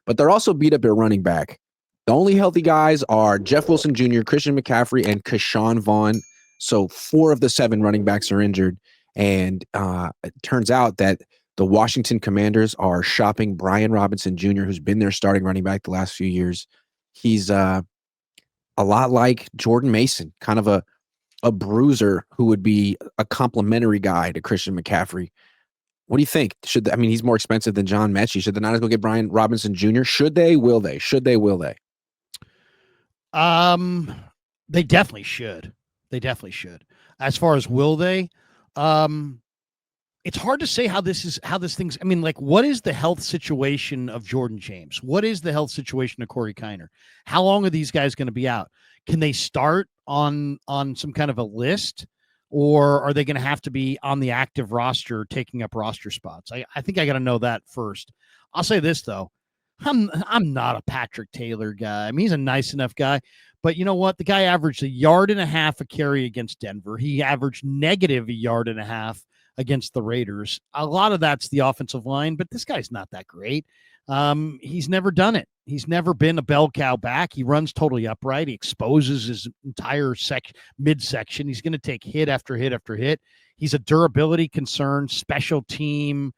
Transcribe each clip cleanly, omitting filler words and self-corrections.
but they're also beat up at running back. The only healthy guys are Jeff Wilson Jr., Christian McCaffrey, and Keshawn Vaughn. So 4 of the 7 running backs are injured. And it turns out that the Washington Commanders are shopping Brian Robinson Jr., who's been their starting running back the last few years. He's a lot like Jordan Mason, kind of a bruiser who would be a complimentary guy to Christian McCaffrey. What do you think? He's more expensive than John Mechie. Should the Niners go get Brian Robinson Jr.? Should they? Will they? Should they? Will they? They definitely should. They definitely should. As far as will they, it's hard to say how this thing's. I mean, like, what is the health situation of Jordan James? What is the health situation of Corey Kiner? How long are these guys going to be out? Can they start on some kind of a list, or are they going to have to be on the active roster, taking up roster spots? I think I got to know that first. I'll say this though. I'm not a Patrick Taylor guy. I mean, he's a nice enough guy, but you know what? The guy averaged 1.5 yards a carry against Denver. He averaged negative 1.5 yards against the Raiders. A lot of that's the offensive line, but this guy's not that great. He's never done it. He's never been a bell cow back. He runs totally upright. He exposes his entire midsection. He's going to take hit after hit after hit. He's a durability concern, special team,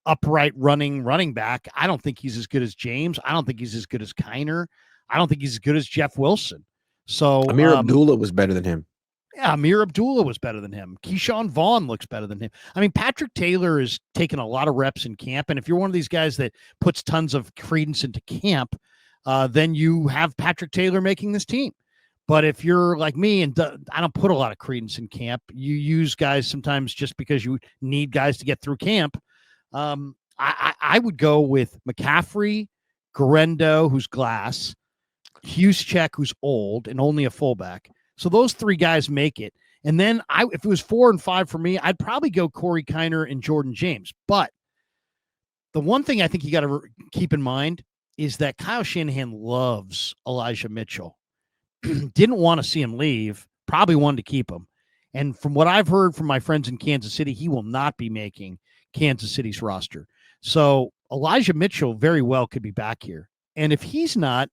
upright running back. I don't think he's as good as James. I don't think he's as good as Kiner. I don't think he's as good as Jeff Wilson. So Amir Abdullah was better than him. Yeah, Amir Abdullah was better than him. Keyshawn Vaughn looks better than him. I mean, Patrick Taylor is taking a lot of reps in camp, and if you're one of these guys that puts tons of credence into camp, then you have Patrick Taylor making this team. But if you're like me and I don't put a lot of credence in camp, you use guys sometimes just because you need guys to get through camp. I would go with McCaffrey, Garendo, who's glass, Juszczyk, who's old and only a fullback. So those 3 guys make it. And then if it was 4 and 5 for me, I'd probably go Corey Kiner and Jordan James. But the one thing I think you got to keep in mind is that Kyle Shanahan loves Elijah Mitchell. Didn't want to see him leave, probably wanted to keep him. And from what I've heard from my friends in Kansas City, he will not be making Kansas City's roster. So Elijah Mitchell very well could be back here. And if he's not,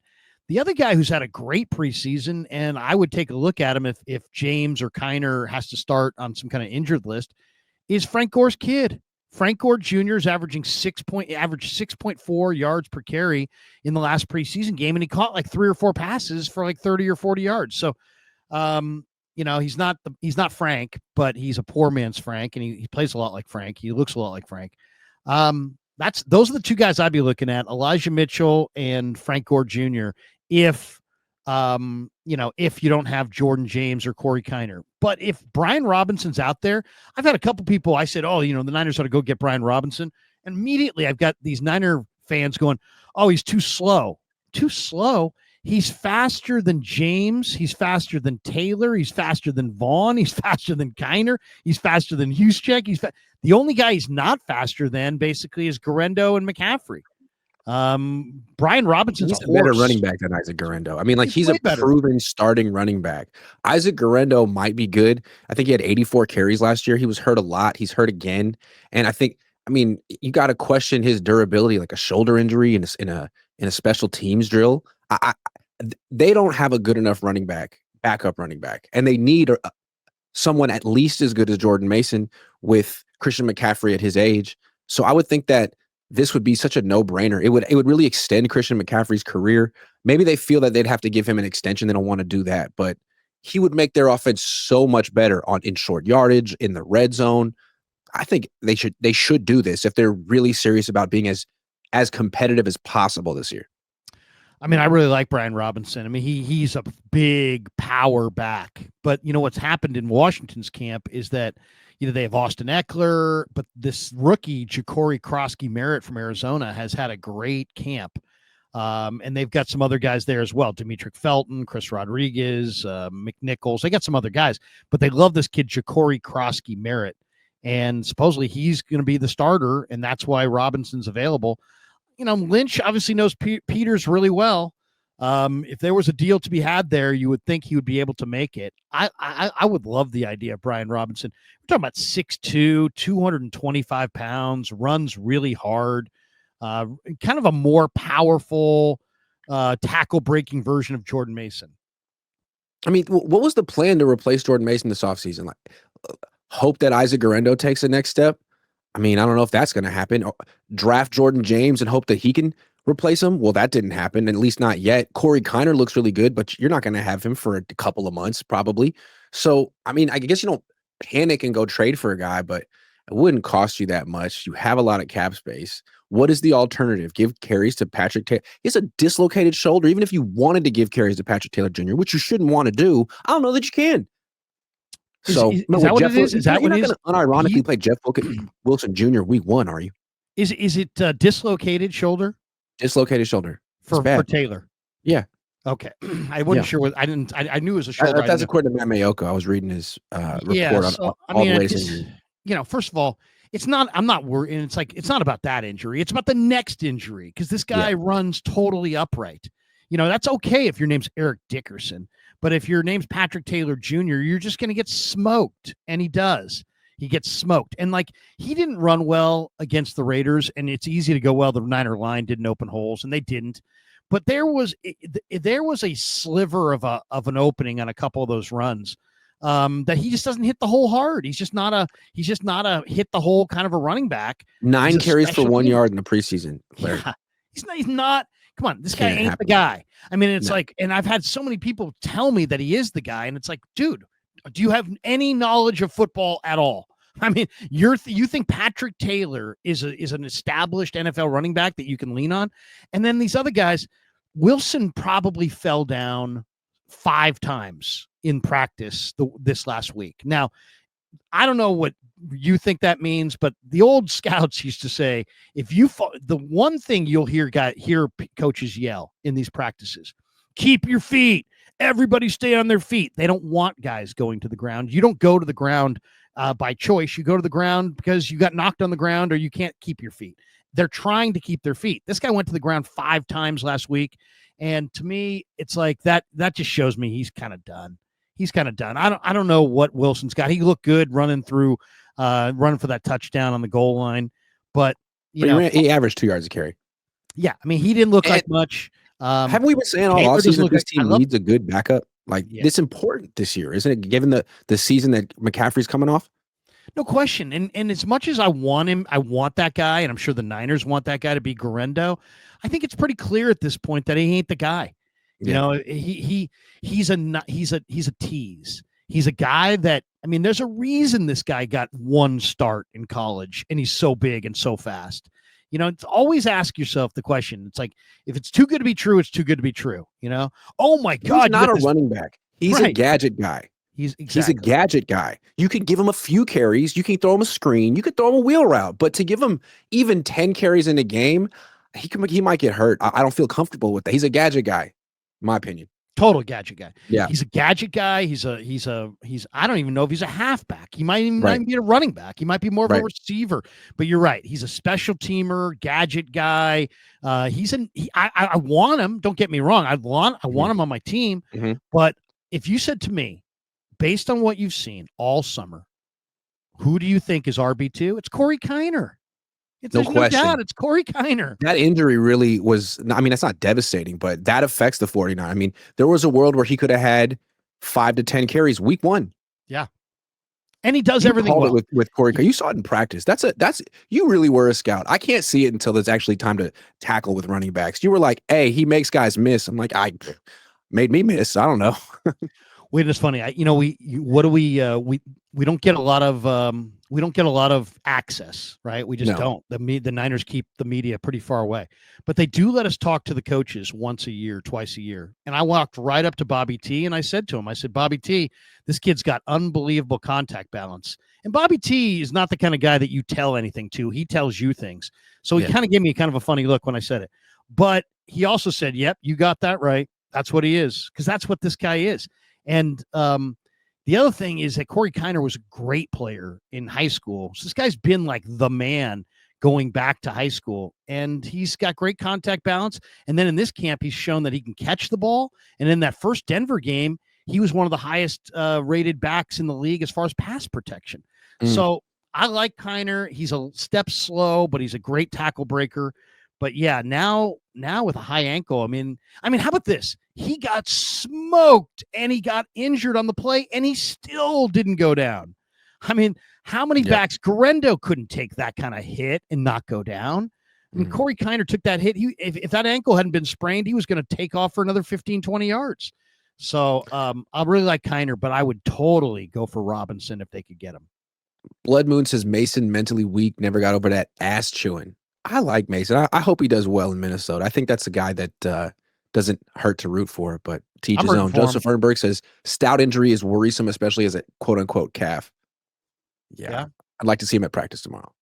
the other guy who's had a great preseason, and I would take a look at him if James or Kiner has to start on some kind of injured list, is Frank Gore's kid. Frank Gore Jr. is averaged 6.4 yards per carry in the last preseason game, and he caught like 3 or 4 passes for like 30 or 40 yards. So, he's not Frank, but he's a poor man's Frank, and he plays a lot like Frank. He looks a lot like Frank. Those are the 2 guys I'd be looking at: Elijah Mitchell and Frank Gore Jr. If you don't have Jordan James or Corey Kiner. But if Brian Robinson's out there, I've had a couple people, I said, the Niners ought to go get Brian Robinson. And immediately I've got these Niner fans going, oh, he's too slow. Too slow? He's faster than James. He's faster than Taylor. He's faster than Vaughn. He's faster than Kiner. He's faster than Juszczyk. The only guy he's not faster than basically is Garendo and McCaffrey. Brian Robinson's a better running back than Isaac Garendo. I mean, like, he's a proven starting running back. Isaac Garendo might be good. I think he had 84 carries last year. He was hurt a lot. He's hurt again. And you got to question his durability, like a shoulder injury in a special teams drill. They don't have a good enough backup running back, and they need someone at least as good as Jordan Mason with Christian McCaffrey at his age. So I would think that this would be such a no-brainer. It would really extend Christian McCaffrey's career. Maybe they feel that they'd have to give him an extension. They don't want to do that, but he would make their offense so much better in short yardage, in the red zone. I think they should do this if they're really serious about being as competitive as possible this year. I mean, I really like Brian Robinson. I mean, he's a big power back. But what's happened in Washington's camp is that they have Austin Eckler, but this rookie Ja'Cory Krosky-Merritt from Arizona has had a great camp. And they've got some other guys there as well. Demetric Felton, Chris Rodriguez, McNichols. They got some other guys, but they love this kid Ja'Cory Krosky-Merritt. And supposedly he's going to be the starter, and that's why Robinson's available. Lynch obviously knows Peters really well. If there was a deal to be had there, you would think he would be able to make it. I would love the idea of Brian Robinson. We're talking about 6'2", 225 pounds, runs really hard. kind of a more powerful tackle breaking version of Jordan Mason. I mean, what was the plan to replace Jordan Mason this offseason? Like, hope that Isaac Guerrero takes the next step? I mean, I don't know if that's going to happen. Draft Jordan James and hope that he can replace him? Well, that didn't happen, at least not yet. Corey Kiner looks really good, but you're not going to have him for a couple of months, probably. So, I mean, I guess you don't panic and go trade for a guy, but it wouldn't cost you that much. You have a lot of cap space. What is the alternative? Give carries to Patrick Taylor. He has a dislocated shoulder. Even if you wanted to give carries to Patrick Taylor Jr., which you shouldn't want to do, I don't know that you can. So, is that what it is? Is that you're what not it is? going to unironically play Jeff Wilson Jr. week 1, are you? Is it dislocated shoulder? Dislocated shoulder for Taylor. Yeah. Okay. I wasn't sure what I knew it was a shoulder. That's according to Matt Mayoko. I was reading his report on all the latest. First of all, I'm not worried. And it's not about that injury. It's about the next injury because this guy runs totally upright. That's okay if your name's Eric Dickerson, but if your name's Patrick Taylor Jr., you're just going to get smoked. And he does. He gets smoked. And he didn't run well against the Raiders. And it's easy to go, well, the Niner line didn't open holes, and they didn't. But there was a sliver of an opening on a couple of those runs that he just doesn't hit the hole hard. He's just not a hit the hole kind of a running back. 9 carries for 1 yard in the preseason. Yeah. He's not. Come on, this guy ain't the guy. I mean, it's and I've had so many people tell me that he is the guy, and it's like, dude, do you have any knowledge of football at all? I mean, you think Patrick Taylor is an established NFL running back that you can lean on, and then these other guys, Wilson probably fell down 5 times in practice this last week. Now, I don't know what you think that means, but the old scouts used to say, the one thing you'll hear coaches yell in these practices, keep your feet. Everybody stay on their feet. They don't want guys going to the ground. You don't go to the ground by choice. You go to the ground because you got knocked on the ground or you can't keep your feet. They're trying to keep their feet. This guy went to the ground 5 times last week. And to me, it's like that just shows me he's kind of done. He's kind of done. I don't know what Wilson's got. He looked good running for that touchdown on the goal line, but he averaged 2 yards a carry. Yeah, I mean, he didn't look like much. Haven't we been saying all offseason that this team needs a good backup? It's important this year, isn't it? Given the season that McCaffrey's coming off. No question. And as much as I want him, I want that guy, and I'm sure the Niners want that guy to be Guerrero. I think it's pretty clear at this point that he ain't the guy. He's a tease. He's a guy that, I mean, there's a reason this guy got 1 start in college and he's so big and so fast. It's always ask yourself the question. It's like, if it's too good to be true, it's too good to be true. Oh my God. He's not a running back. He's a gadget guy. He's a gadget guy. You can give him a few carries. You can throw him a screen. You could throw him a wheel route. But to give him even 10 carries in a game, he might get hurt. I don't feel comfortable with that. He's a gadget guy, in my opinion. Total gadget guy. Yeah. He's a gadget guy. He's I don't even know if he's a halfback. He might even be a running back. He might be more of a receiver, but you're right. He's a special teamer, gadget guy. I want him. Don't get me wrong. I want him on my team. Mm-hmm. But if you said to me, based on what you've seen all summer, who do you think is RB2? It's Corey Kiner. No question. Doubt, it's Corey Kiner. That injury really was, I mean, that's not devastating, but that affects the 49. I mean, there was a world where he could have had 5 to 10 carries week 1. Yeah. And he does everything well. With Corey Kiner. You saw it in practice. You really were a scout. I can't see it until it's actually time to tackle with running backs. You were like, hey, he makes guys miss. I'm like, made me miss. I don't know. Wait, it's funny. We don't get a lot of access, right? We just don't. The Niners keep the media pretty far away, but they do let us talk to the coaches once a year, twice a year. And I walked right up to Bobby T and I said to him, Bobby T, this kid's got unbelievable contact balance. And Bobby T is not the kind of guy that you tell anything to. He tells you things. So he kind of gave me kind of a funny look when I said it, but he also said, yep, you got that right. That's what he is. Cause that's what this guy is. And the other thing is that Corey Kiner was a great player in high school. So this guy's been like the man going back to high school, and he's got great contact balance. And then in this camp, he's shown that he can catch the ball. And in that first Denver game, he was one of the highest rated backs in the league as far as pass protection. So I like Kiner. He's a step slow, but he's a great tackle breaker. But yeah, now with a high ankle, I mean, how about this? He got smoked and he got injured on the play, and he still didn't go down. I mean, how many Yep. backs? Guerrero couldn't take that kind of hit and not go down. I mean, Corey Kiner took that hit. If that ankle hadn't been sprained, he was going to take off for another 15, 20 yards. So I really like Kiner, but I would totally go for Robinson if they could get him. Blood Moon says Mason mentally weak, never got over that ass chewing. I like Mason. I hope he does well in Minnesota. I think that's a guy that doesn't hurt to root for, but teach his own. Joseph Ehrenberg says stout injury is worrisome, especially as a quote unquote calf. Yeah. I'd like to see him at practice tomorrow.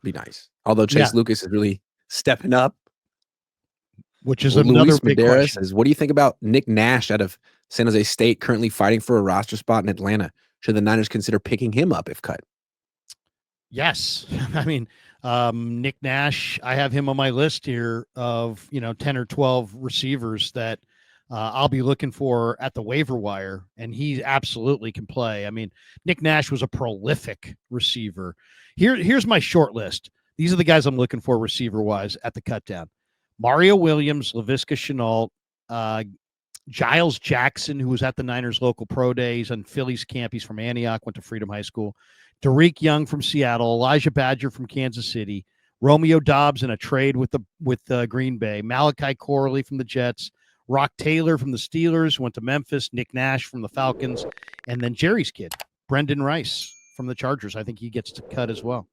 Be nice. Although Chase Lucas is really stepping up. Which is another Luis big Madera question. says, what do you think about Nick Nash out of San Jose State currently fighting for a roster spot in Atlanta? Should the Niners consider picking him up if cut? Yes. I mean, Nick Nash, I have him on my list here of, 10 or 12 receivers that I'll be looking for at the waiver wire, and he absolutely can play. I mean, Nick Nash was a prolific receiver. Here's my short list. These are the guys I'm looking for receiver-wise at the cutdown. Mario Williams, Laviska Shenault, Giles Jackson, who was at the Niners local pro days on Phillies camp. He's from Antioch, went to Freedom High School. Derek Young from Seattle, Elijah Badger from Kansas City, Romeo Dobbs in a trade with Green Bay, Malachi Corley from the Jets, Rock Taylor from the Steelers, went to Memphis, Nick Nash from the Falcons, and then Jerry's kid, Brendan Rice from the Chargers. I think he gets to cut as well.